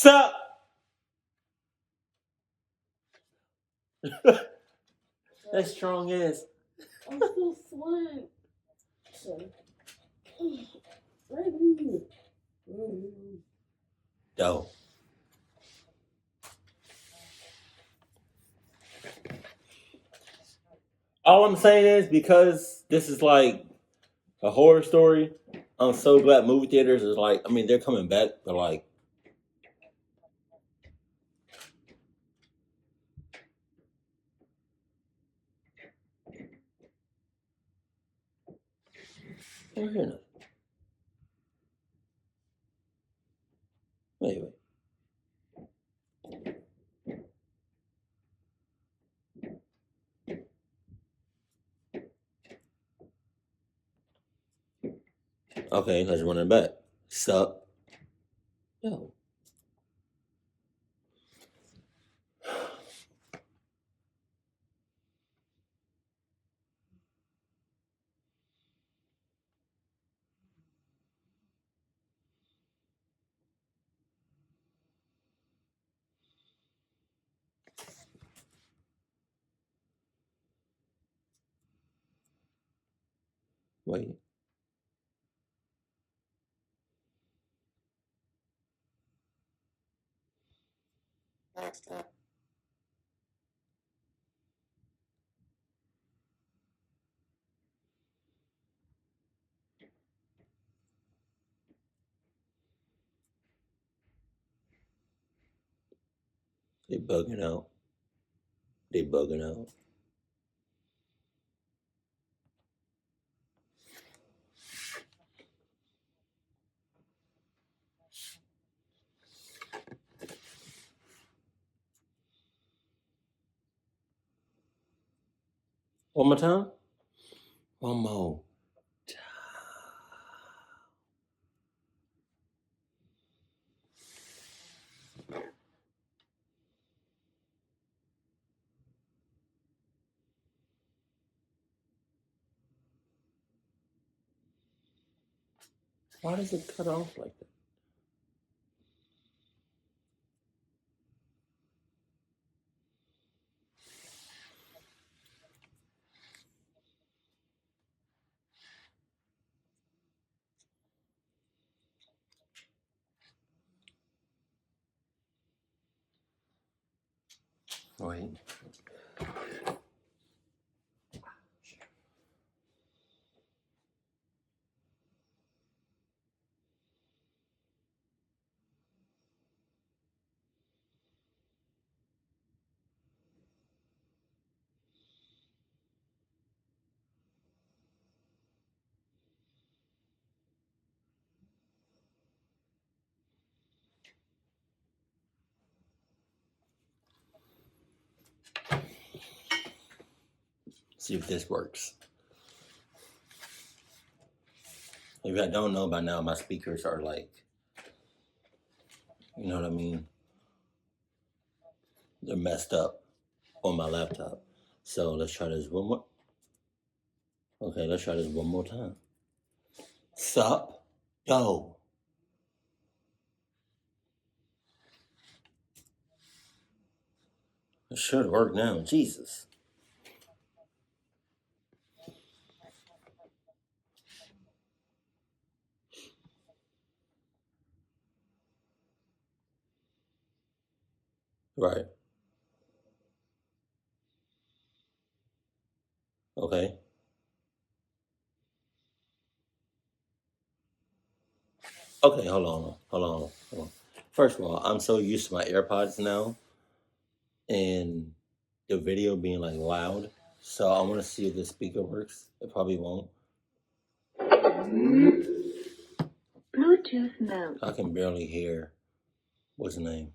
Sup? That strong ass. I'm still sweating. Right here. Dope. All I'm saying is because this is like a horror story, I'm so glad movie theaters is like, I mean, they're coming back, but like, I don't hear nothing. Wait. Okay, let's run it back. Sup? Yo. Wait. They bugging out. They bugging out. One more time? One more. Why does it cut off like that? Wait. See if this works. If I don't know by now, my speakers are like, you know what I mean? They're messed up on my laptop. So let's try this one more. Okay, let's try this one more time. Sup? Yo. It should work now. Jesus. Right. Okay. Okay, hold on. First of all, I'm so used to my AirPods now and the video being like loud. So I want to see if the speaker works. It probably won't. Bluetooth mode. I can barely hear. What's the name?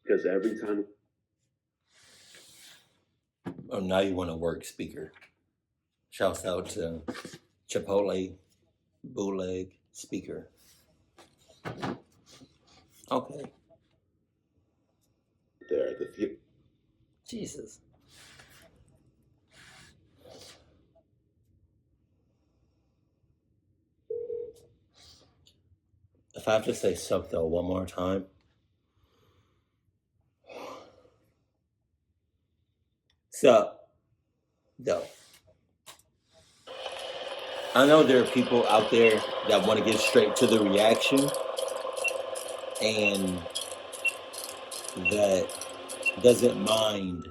Because every time. Oh, now you want to work speaker. Shouts out to Chipotle Bootleg Speaker. Okay. There, the few. Jesus. If I have to say sup though one more time. Sup though. I know there are people out there that want to get straight to the reaction and that doesn't mind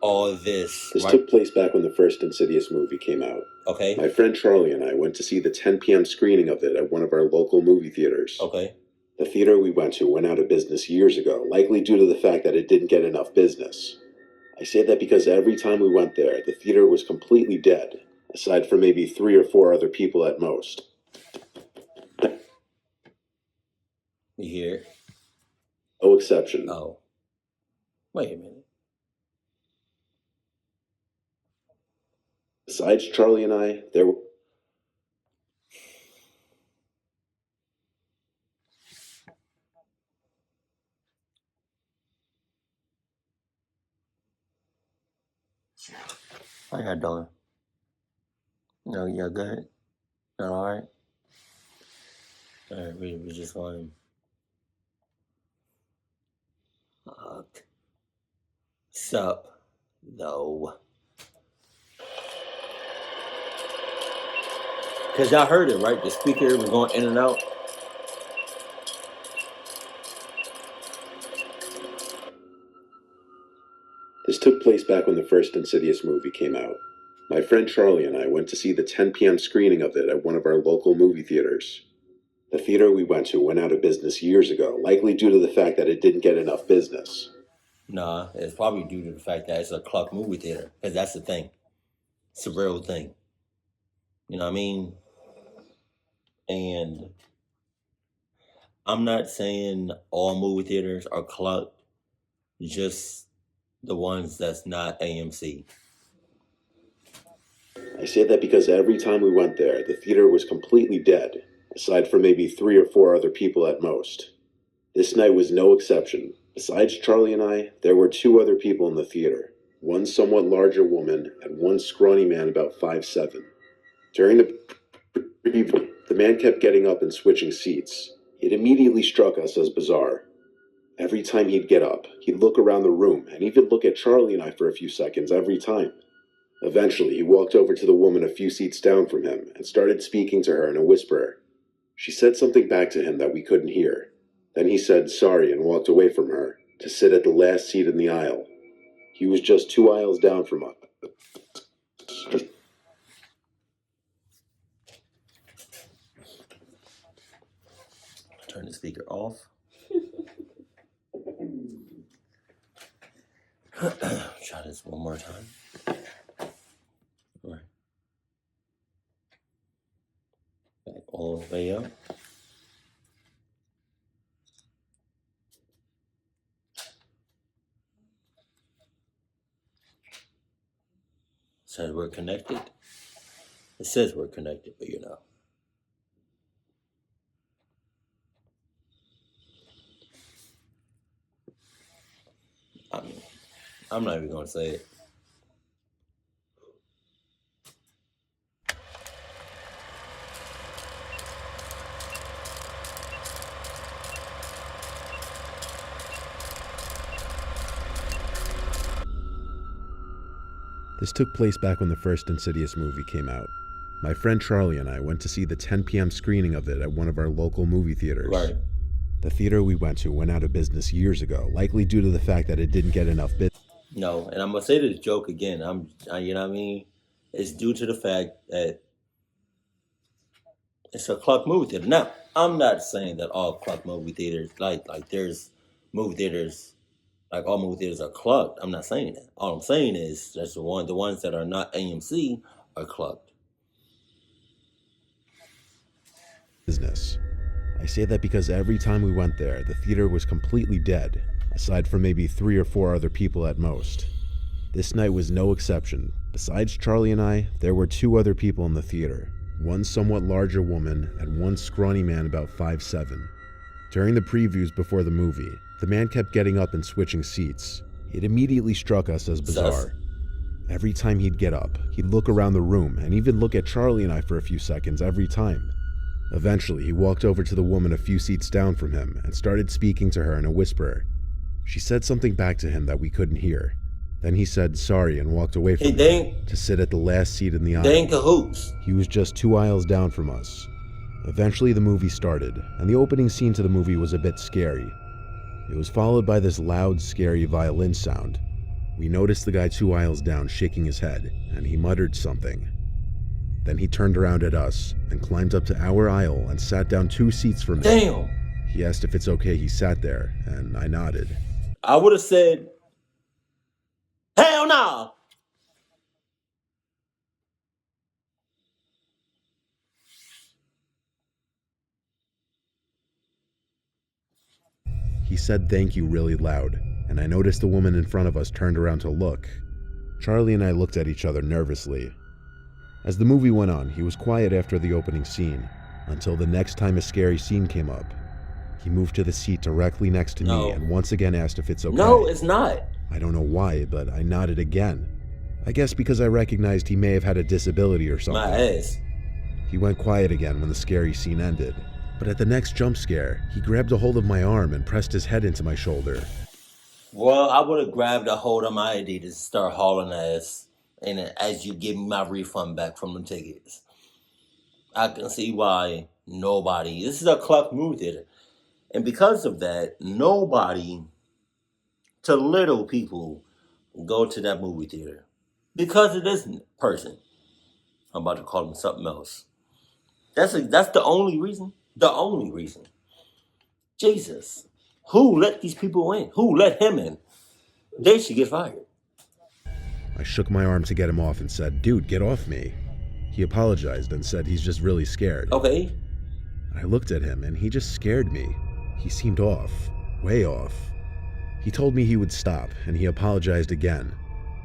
all this. This right? took place back when the first Insidious movie came out. Okay. My friend Charlie and I went to see the 10 p.m. screening of it at one of our local movie theaters. Okay. The theater we went to went out of business years ago, likely due to the fact that it didn't get enough business. I say that because every time we went there, the theater was completely dead, aside from maybe 3 or 4 other people at most. You hear it? No exception. Oh. Wait a minute. Besides Charlie and I, there were... How y'all doing? No, y'all good? Y'all alright? Alright, we just going. Sup? No. Because y'all heard it, right? The speaker was going in and out. This took place back when the first Insidious movie came out. My friend Charlie and I went to see the 10 p.m. screening of it at one of our local movie theaters. The theater we went to went out of business years ago, likely due to the fact that it didn't get enough business. Nah, it's probably due to the fact that it's a club movie theater. Because that's the thing. It's a real thing. You know what I mean? And I'm not saying all movie theaters are clubbed, just the ones that's not AMC. I say that because every time we went there, the theater was completely dead, aside from maybe 3 or 4 other people at most. This night was no exception. Besides Charlie and I, there were 2 other people in the theater, one somewhat larger woman and one scrawny man about 5'7". During the preview, the man kept getting up and switching seats. It immediately struck us as bizarre. Every time he'd get up, he'd look around the room and even look at Charlie and I for a few seconds every time. Eventually, he walked over to the woman a few seats down from him and started speaking to her in a whisper. She said something back to him that we couldn't hear. Then he said sorry and walked away from her to sit at the last seat in the aisle. He was just 2 aisles down from us. Turn the speaker off. Try this one more time. All right. Back all the way up. Says we're connected. It says we're connected, but you know. I mean, I'm not even going to say it. This took place back when the first Insidious movie came out. My friend Charlie and I went to see the 10 p.m. screening of it at one of our local movie theaters. Right. The theater we went to went out of business years ago, likely due to the fact that it didn't get enough business. No, and I'm going to say this joke again. You know what I mean? It's due to the fact that it's a club movie theater. Now, I'm not saying that all club movie theaters, like there's movie theaters, like all movie theaters are clubbed. I'm not saying that. All I'm saying is that's the ones that are not AMC are clubbed. Business. I say that because every time we went there, the theater was completely dead, aside from maybe 3 or 4 other people at most. This night was no exception. Besides Charlie and I, there were 2 other people in the theater, one somewhat larger woman and one scrawny man about 5'7". During the previews before the movie, the man kept getting up and switching seats. It immediately struck us as bizarre. Every time he'd get up, he'd look around the room and even look at Charlie and I for a few seconds every time. Eventually, he walked over to the woman a few seats down from him and started speaking to her in a whisper. She said something back to him that we couldn't hear. Then he said sorry and walked away from her to sit at the last seat in the aisle. They in cahoots. He was just 2 aisles down from us. Eventually the movie started, and the opening scene to the movie was a bit scary. It was followed by this loud, scary violin sound. We noticed the guy 2 aisles down shaking his head, and he muttered something. Then he turned around at us and climbed up to our aisle and sat down 2 seats from me. Damn. He asked if it's okay he sat there, and I nodded. I would have said, hell no. He said thank you really loud, and I noticed the woman in front of us turned around to look. Charlie and I looked at each other nervously. As the movie went on, he was quiet after the opening scene, until the next time a scary scene came up. He moved to the seat directly next to me and once again asked if it's okay. No, it's not. I don't know why, but I nodded again. I guess because I recognized he may have had a disability or something. My ass. He went quiet again when the scary scene ended. But at the next jump scare, he grabbed a hold of my arm and pressed his head into my shoulder. Well, I would have grabbed a hold of my ID to start hauling ass, and as you give me my refund back from the tickets. I can see why nobody. This is a club movie theater, and because of that, nobody, to little people, go to that movie theater because of this person. I'm about to call him something else. That's the only reason. The only reason. Jesus. Who let these people in? Who let him in? They should get fired. I shook my arm to get him off and said, "Dude, get off me." He apologized and said he's just really scared. Okay. I looked at him and he just scared me. He seemed off. Way off. He told me he would stop and he apologized again.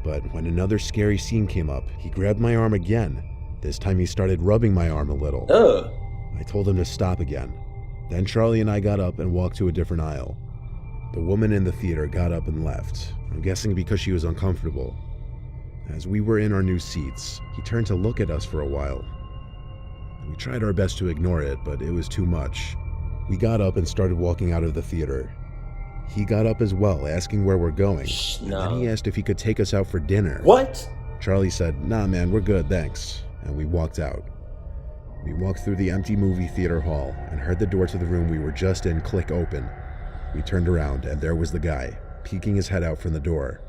But when another scary scene came up, he grabbed my arm again. This time he started rubbing my arm a little. I told him to stop again. Then Charlie and I got up and walked to a different aisle. The woman in the theater got up and left, I'm guessing because she was uncomfortable. As we were in our new seats, he turned to look at us for a while. We tried our best to ignore it, but it was too much. We got up and started walking out of the theater. He got up as well, asking where we're going. No. And then he asked if he could take us out for dinner. What? Charlie said, "Nah, man, we're good, thanks." And we walked out. We walked through the empty movie theater hall and heard the door to the room we were just in click open. We turned around and there was the guy, peeking his head out from the door.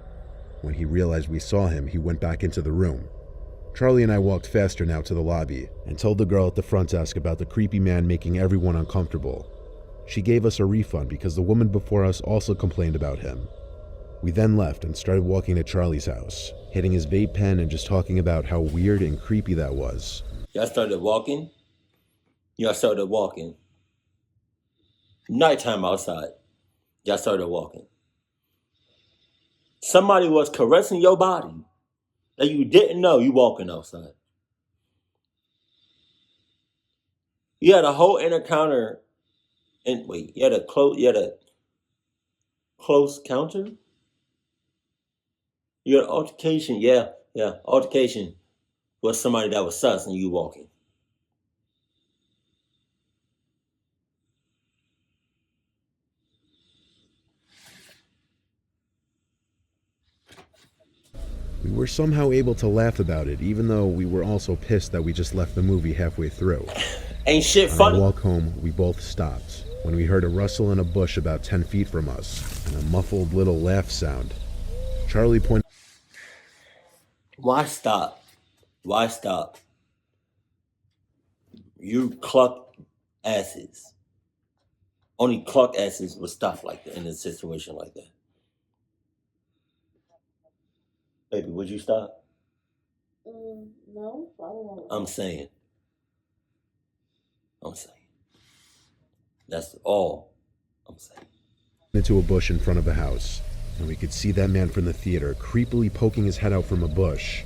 When he realized we saw him, he went back into the room. Charlie and I walked faster now to the lobby and told the girl at the front desk about the creepy man making everyone uncomfortable. She gave us a refund because the woman before us also complained about him. We then left and started walking to Charlie's house, hitting his vape pen and just talking about how weird and creepy that was. Y'all started walking. Nighttime outside. Y'all started walking. Somebody was caressing your body that you didn't know you walking outside. You had a whole encounter, and wait, you had a close counter? You had an altercation, altercation with somebody that was sus and you walking. We were somehow able to laugh about it, even though we were also pissed that we just left the movie halfway through. Ain't shit On funny. our walk home, we both stopped when we heard a rustle in a bush about 10 feet from us and a muffled little laugh sound. Charlie pointed. Why stop? Why stop? You cluck asses. Only cluck asses with stuff like that in a situation like that. Baby, would you stop? No, I don't know. I'm saying. That's all I'm saying. Into a bush in front of a house, and we could see that man from the theater creepily poking his head out from a bush.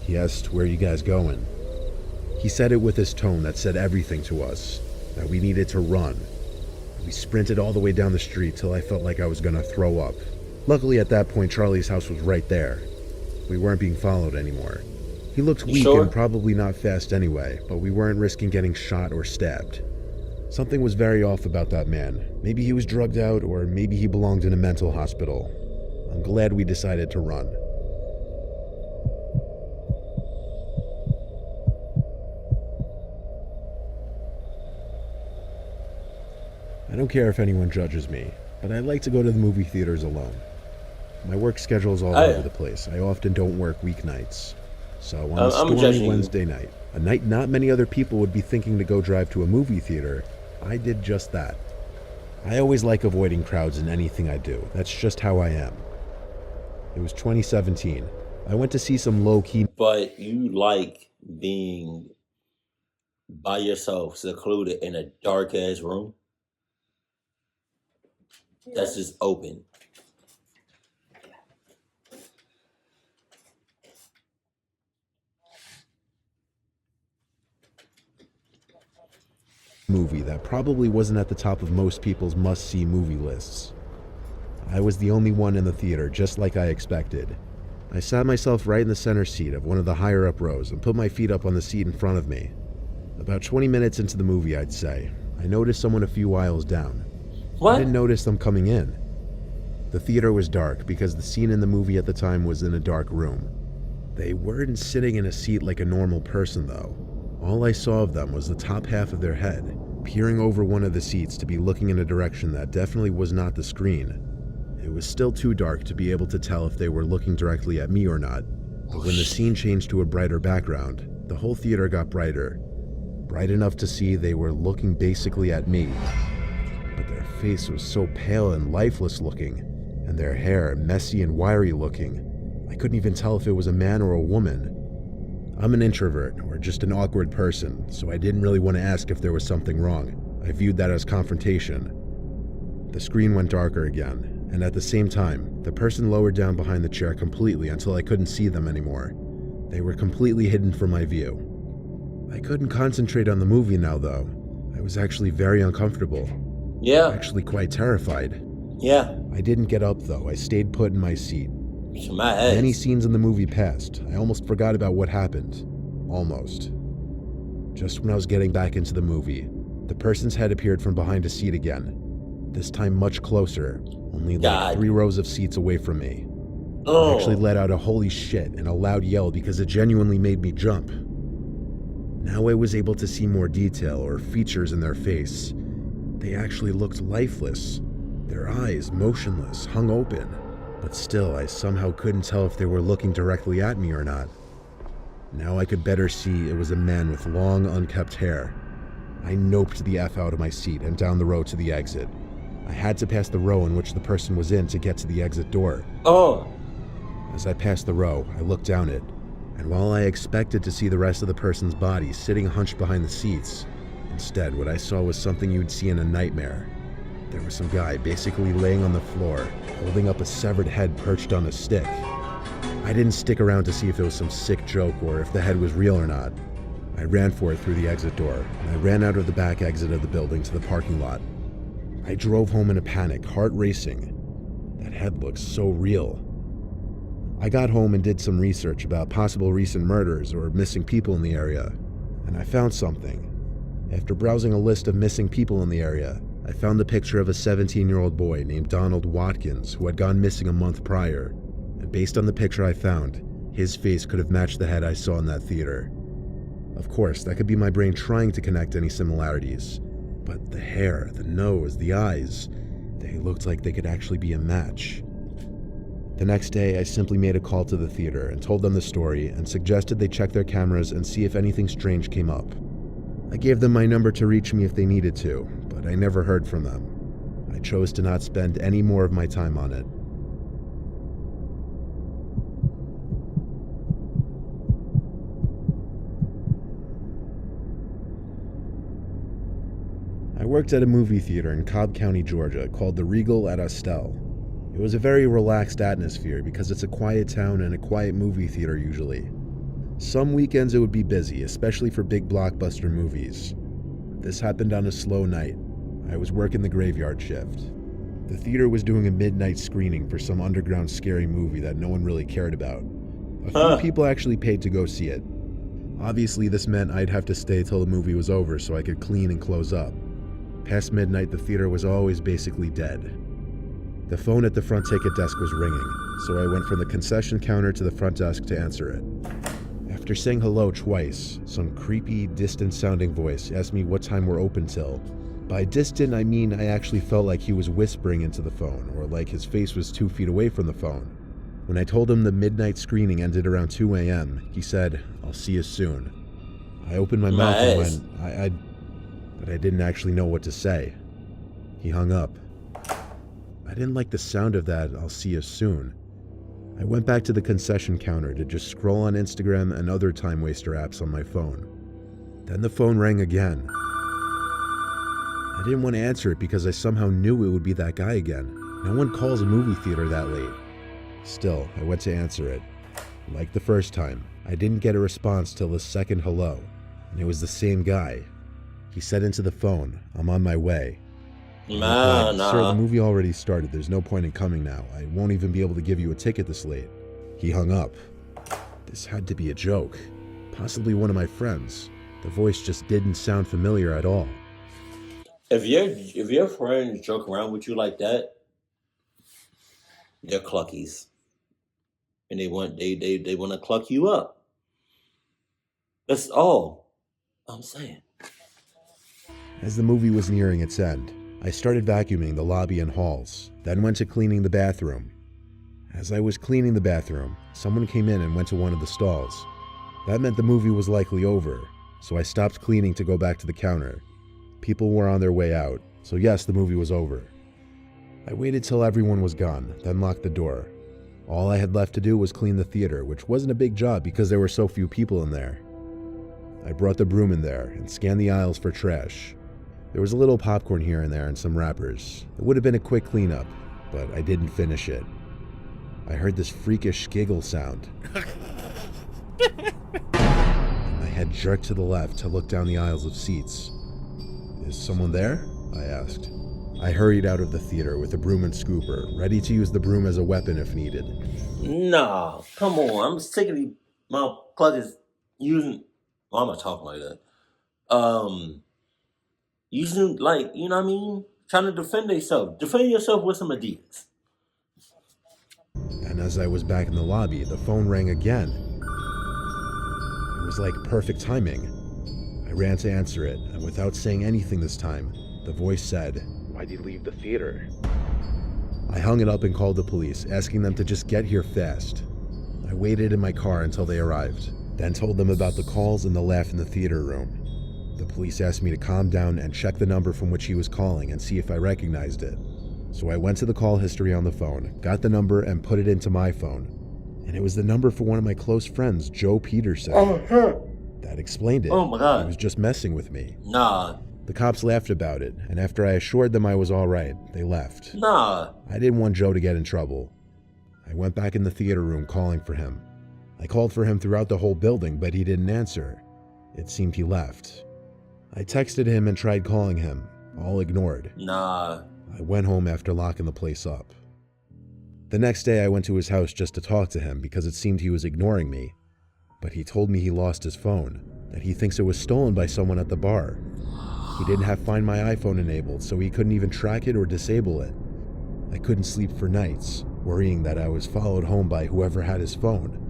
He asked, "Where are you guys going?" He said it with his tone that said everything to us, that we needed to run. We sprinted all the way down the street till I felt like I was gonna throw up. Luckily at that point, Charlie's house was right there. We weren't being followed anymore. He looked You weak sure? and probably not fast anyway, but we weren't risking getting shot or stabbed. Something was very off about that man. Maybe he was drugged out, or maybe he belonged in a mental hospital. I'm glad we decided to run. I don't care if anyone judges me, but I like to go to the movie theaters alone. My work schedule's all Oh, over yeah. the place. I often don't work weeknights. So on I'm a stormy judging you. Wednesday night, a night not many other people would be thinking to go drive to a movie theater, I did just that. I always like avoiding crowds in anything I do. That's just how I am. It was 2017. I went to see some low-key... But you like being by yourself, secluded in a dark ass room that's just open. movie that probably wasn't at the top of most people's must-see movie lists. I was the only one in the theater, just like I expected. I sat myself right in the center seat of one of the higher-up rows and put my feet up on the seat in front of me. About 20 minutes into the movie, I'd say, I noticed someone a few aisles down. What? I didn't notice them coming in. The theater was dark because the scene in the movie at the time was in a dark room. They weren't sitting in a seat like a normal person, though. All I saw of them was the top half of their head, peering over one of the seats to be looking in a direction that definitely was not the screen. It was still too dark to be able to tell if they were looking directly at me or not, but when the scene changed to a brighter background, the whole theater got brighter. Bright enough to see they were looking basically at me. But their face was so pale and lifeless looking, and their hair messy and wiry looking. I couldn't even tell if it was a man or a woman. I'm an introvert, or just an awkward person, so I didn't really want to ask if there was something wrong. I viewed that as confrontation. The screen went darker again, and at the same time, the person lowered down behind the chair completely until I couldn't see them anymore. They were completely hidden from my view. I couldn't concentrate on the movie now, though. I was actually very uncomfortable. Yeah. Actually quite terrified. Yeah. I didn't get up, though. I stayed put in my seat. It's my ass. Many scenes in the movie passed. I almost forgot about what happened. Almost. Just when I was getting back into the movie, the person's head appeared from behind a seat again. This time much closer, only like 3 rows of seats away from me. I actually let out a holy shit and a loud yell because it genuinely made me jump. Now I was able to see more detail or features in their face. They actually looked lifeless. Their eyes motionless, hung open. But still, I somehow couldn't tell if they were looking directly at me or not. Now I could better see it was a man with long, unkempt hair. I noped the F out of my seat and down the road to the exit. I had to pass the row in which the person was in to get to the exit door. As I passed the row, I looked down it, and while I expected to see the rest of the person's body sitting hunched behind the seats, instead what I saw was something you'd see in a nightmare. There was some guy basically laying on the floor, holding up a severed head perched on a stick. I didn't stick around to see if it was some sick joke or if the head was real or not. I ran for it through the exit door, and I ran out of the back exit of the building to the parking lot. I drove home in a panic, heart racing. That head looked so real. I got home and did some research about possible recent murders or missing people in the area, and I found something. After browsing a list of missing people in the area, I found the picture of a 17-year-old boy named Donald Watkins who had gone missing a month prior, and based on the picture I found, his face could have matched the head I saw in that theater. Of course, that could be my brain trying to connect any similarities, but the hair, the nose, the eyes, they looked like they could actually be a match. The next day, I simply made a call to the theater and told them the story and suggested they check their cameras and see if anything strange came up. I gave them my number to reach me if they needed to, but I never heard from them. I chose to not spend any more of my time on it. I worked at a movie theater in Cobb County, Georgia, called the Regal at Estelle. It was a very relaxed atmosphere because it's a quiet town and a quiet movie theater usually. Some weekends it would be busy, especially for big blockbuster movies. This happened on a slow night. I was working the graveyard shift. The theater was doing a midnight screening for some underground scary movie that no one really cared about. A few people actually paid to go see it. Obviously, this meant I'd have to stay till the movie was over so I could clean and close up. Past midnight, the theater was always basically dead. The phone at the front ticket desk was ringing, so I went from the concession counter to the front desk to answer it. After saying hello twice, some creepy, distant-sounding voice asked me what time we're open till. By distant, I mean I actually felt like he was whispering into the phone, or like his face was 2 feet away from the phone. When I told him the midnight screening ended around 2 a.m., he said, "I'll see you soon." I opened my mouth and went, but I didn't actually know what to say. He hung up. I didn't like the sound of that, "I'll see you soon." I went back to the concession counter to just scroll on Instagram and other time waster apps on my phone. Then the phone rang again. I didn't want to answer it because I somehow knew it would be that guy again. No one calls a movie theater that late. Still, I went to answer it. Like the first time, I didn't get a response till the second hello, and it was the same guy. He said into the phone, "I'm on my way." I replied, "Sir, the movie already started. There's no point in coming now. I won't even be able to give you a ticket this late." He hung up. This had to be a joke. Possibly one of my friends. The voice just didn't sound familiar at all. If your friends joke around with you like that, they're cluckies, and they want to cluck you up. That's all I'm saying. As the movie was nearing its end, I started vacuuming the lobby and halls, then went to cleaning the bathroom. As I was cleaning the bathroom, someone came in and went to one of the stalls. That meant the movie was likely over, so I stopped cleaning to go back to the counter. People were on their way out, so yes, the movie was over. I waited till everyone was gone, then locked the door. All I had left to do was clean the theater, which wasn't a big job because there were so few people in there. I brought the broom in there and scanned the aisles for trash. There was a little popcorn here and there and some wrappers. It would have been a quick cleanup, but I didn't finish it. I heard this freakish giggle sound. My head jerked to the left to look down the aisles of seats. "Is someone there?" I asked. I hurried out of the theater with a broom and scooper, ready to use the broom as a weapon if needed. Nah, come on. I'm sick of these motherfuckers using. Why am I talking like that? Using, like, you know what I mean? Trying to defend themselves. Defend yourself with some Adidas. And as I was back in the lobby, the phone rang again. It was like perfect timing. I ran to answer it, and without saying anything this time, the voice said, "Why'd you leave the theater?" I hung it up and called the police, asking them to just get here fast. I waited in my car until they arrived, then told them about the calls and the laugh in the theater room. The police asked me to calm down and check the number from which he was calling and see if I recognized it. So I went to the call history on the phone, got the number, and put it into my phone. And it was the number for one of my close friends, Joe Peterson. That explained it. Oh my God. He was just messing with me. Nah. The cops laughed about it, and after I assured them I was all right, they left. Nah. I didn't want Joe to get in trouble. I went back in the theater room calling for him. I called for him throughout the whole building, but he didn't answer. It seemed he left. I texted him and tried calling him, all ignored. Nah. I went home after locking the place up. The next day I went to his house just to talk to him because it seemed he was ignoring me. But he told me he lost his phone, that he thinks it was stolen by someone at the bar. He didn't have Find My iPhone enabled, so he couldn't even track it or disable it. I couldn't sleep for nights, worrying that I was followed home by whoever had his phone.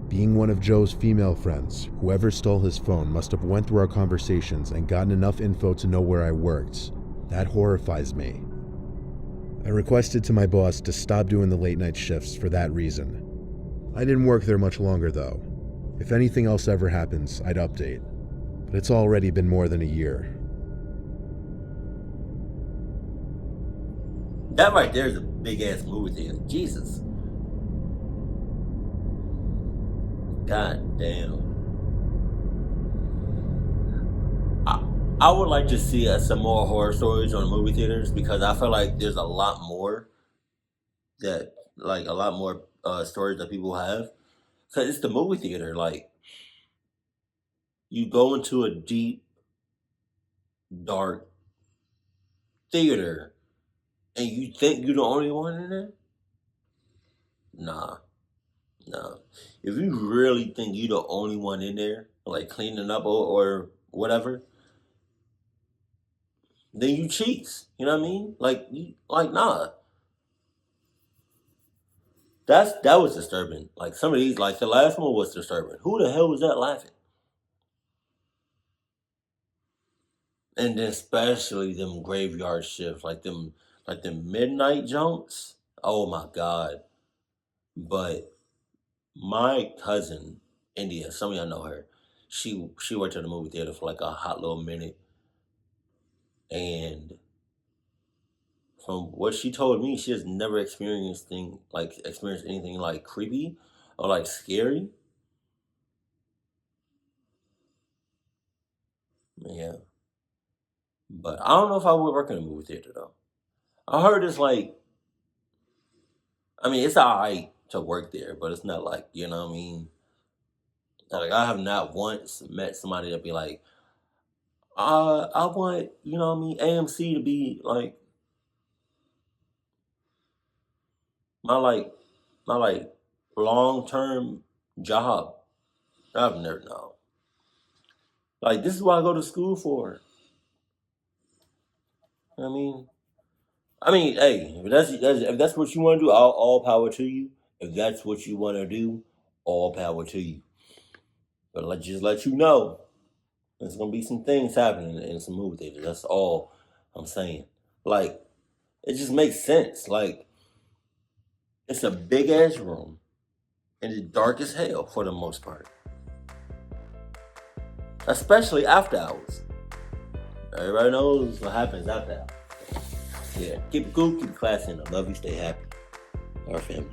Being one of Joe's female friends, whoever stole his phone must have went through our conversations and gotten enough info to know where I worked. That horrifies me. I requested to my boss to stop doing the late night shifts for that reason. I didn't work there much longer though. If anything else ever happens, I'd update. But it's already been more than a year. That right there is a big ass movie theater. Jesus. God damn. I would like to see some more horror stories on movie theaters because I feel like there's a lot more stories that people have. Cause it's the movie theater. Like, you go into a deep, dark theater, and you think you're the only one in there. Nah. No. If you really think you the only one in there, like cleaning up or whatever, then you cheats. You know what I mean? Like nah. That was disturbing. Like some of these, like the last one was disturbing. Who the hell was that laughing? And then especially them graveyard shifts, like them midnight jumps. Oh my god. But my cousin, India, some of y'all know her. She worked at the movie theater for like a hot little minute. And from what she told me, she has never experienced anything like creepy or like scary. Yeah. But I don't know if I would work in a movie theater though. I heard it's like, I mean, it's alright to work there, but it's not like, you know what I mean? Like I have not once met somebody that be like, I want, you know what I mean, AMC to be like my like my like long term job. I've never known. Like this is what I go to school for. You know what I mean? I mean, hey, if that's what you want to do, all power to you. If that's what you want to do, all power to you. But just let you know, there's gonna be some things happening in some movie theaters. That's all I'm saying. Like, it just makes sense. Like, it's a big ass room, and it's dark as hell for the most part, especially after hours. Everybody knows what happens after hours. Yeah, keep it cool, keep it classy, and I love you. Stay happy. Our family.